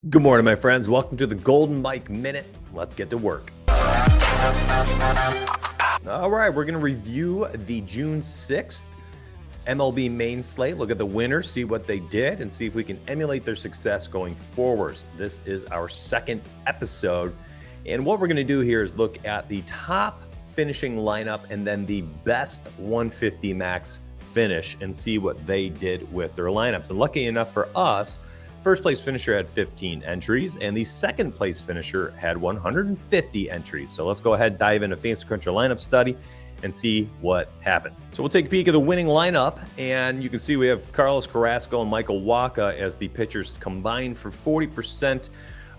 Good morning, my friends. Welcome to the Golden Mike Minute. Let's get to work. All right, we're going to review the June 6th MLB main slate, look at the winners, see what they did, and see if we can emulate their success going forwards. This is our second episode, and what we're going to do here is look at the top finishing lineup and then the best 150 max finish and see what they did with their lineups. And lucky enough for us, first place finisher had 15 entries, and the second place finisher had 150 entries. So let's go ahead and dive into Fantasy Cruncher lineup study and see what happened. So we'll take a peek at the winning lineup, and you can see we have Carlos Carrasco and Michael Wacha as the pitchers combined for 40%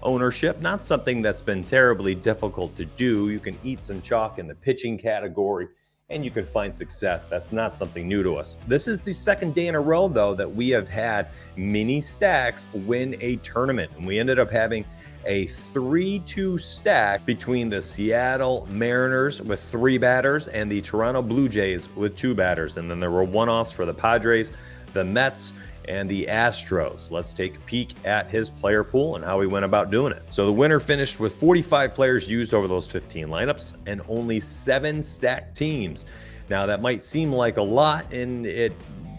ownership. Not something that's been terribly difficult to do. You can eat some chalk in the pitching category, and you can find success. That's not something new to us. This is the second day in a row, though, that we have had mini stacks win a tournament. And we ended up having a 3-2 stack between the Seattle Mariners with 3 batters and the Toronto Blue Jays with 2 batters. And then there were one-offs for the Padres, the Mets, and the Astros. Let's take a peek at his player pool and how he went about doing it. So the winner finished with 45 players used over those 15 lineups and only 7 stacked teams. Now that might seem like a lot, and it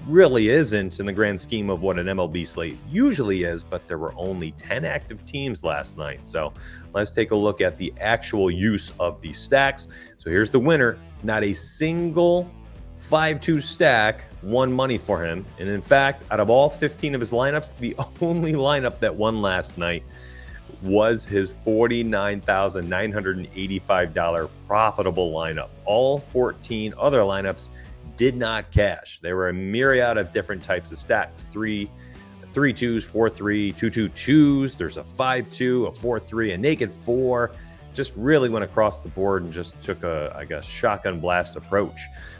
really isn't in the grand scheme of what an MLB slate usually is, but there were only 10 active teams last night. So let's take a look at the actual use of these stacks. So here's the winner. Not a single 5-2 stack won money for him. And in fact, out of all 15 of his lineups, the only lineup that won last night was his $49,985 profitable lineup. All 14 other lineups did not cash. There were a myriad of different types of stacks. 3-2s, 4-3, 2-2-2s. There's a 5-2, a 4-3, a naked 4. Just really went across the board and just took a, I guess, shotgun blast approach.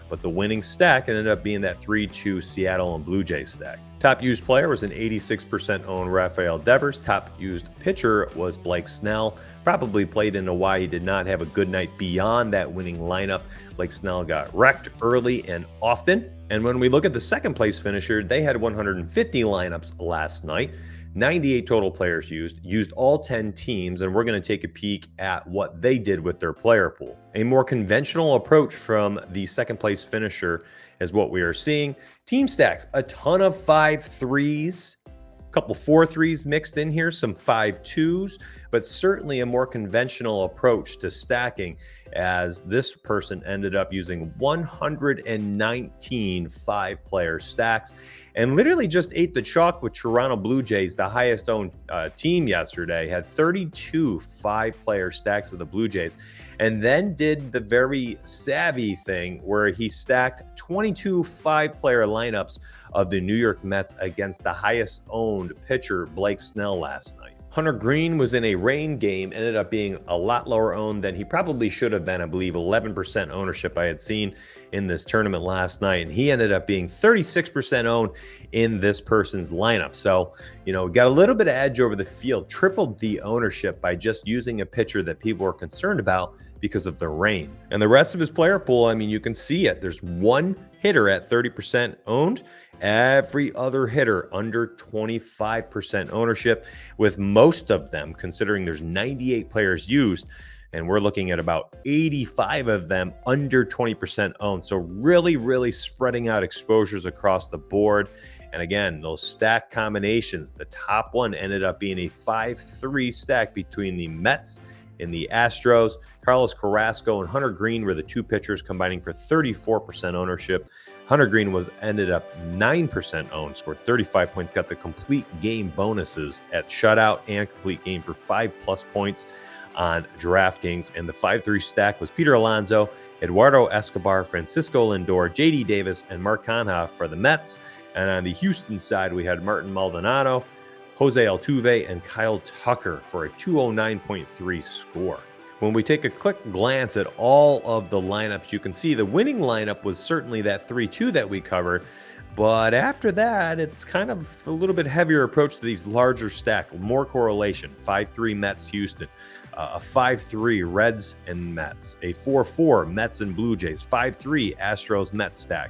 But the winning stack ended up being that 3-2 Seattle and Blue Jays stack. Top used player was an 86% owned Rafael Devers. Top used pitcher was Blake Snell. Probably played into why he did not have a good night beyond that winning lineup. Blake Snell got wrecked early and often. And when we look at the second place finisher, they had 150 lineups last night. 98 total players used all 10 teams, and we're going to take a peek at what they did with their player pool. A more conventional approach from the second place finisher is what we are seeing. Team stacks, a ton of 5-3s, a couple 4-3s mixed in here, some 5-2s, but certainly a more conventional approach to stacking, as this person ended up using 119 5-player stacks and literally just ate the chalk with Toronto Blue Jays, the highest owned team yesterday, had 32 5-player stacks of the Blue Jays, and then did the very savvy thing where he stacked 22 5-player lineups of the New York Mets against the highest owned pitcher, Blake Snell, last night. Hunter Green was in a rain game, ended up being a lot lower owned than he probably should have been. I believe 11% ownership I had seen in this tournament last night, and he ended up being 36% owned in this person's lineup. So, got a little bit of edge over the field, tripled the ownership by just using a pitcher that people were concerned about because of the rain. And the rest of his player pool, I mean, you can see it. There's one hitter at 30% owned. Every other hitter under 25% ownership, with most of them, considering there's 98 players used, and we're looking at about 85 of them under 20% owned. So really, really spreading out exposures across the board. And again, those stack combinations, the top one ended up being a 5-3 stack between the Mets and the Astros. Carlos Carrasco and Hunter Green were the two pitchers combining for 34% ownership. Hunter Green ended up 9% owned, scored 35 points, got the complete game bonuses at shutout and complete game for 5+ points on DraftKings. And the 5-3 stack was Peter Alonso, Eduardo Escobar, Francisco Lindor, JD Davis, and Mark Canha for the Mets. And on the Houston side, we had Martin Maldonado, Jose Altuve, and Kyle Tucker for a 209.3 score. When we take a quick glance at all of the lineups, you can see the winning lineup was certainly that 3-2 that we covered. But after that, it's kind of a little bit heavier approach to these larger stack, more correlation. 5-3 Mets, Houston, a 5-3 Reds and Mets, a 4-4 Mets and Blue Jays, 5-3 Astros Mets stack,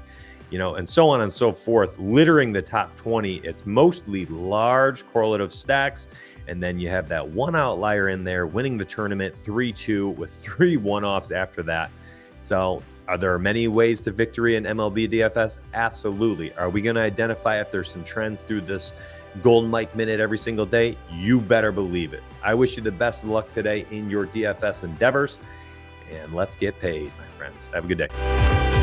and so on and so forth, littering the top 20. It's mostly large correlative stacks. And then you have that one outlier in there winning the tournament 3-2 with 3 one-offs after that. So are there many ways to victory in MLB DFS? Absolutely. Are we going to identify if there's some trends through this Golden Mike Minute every single day? You better believe it. I wish you the best of luck today in your DFS endeavors, and let's get paid, my friends. Have a good day.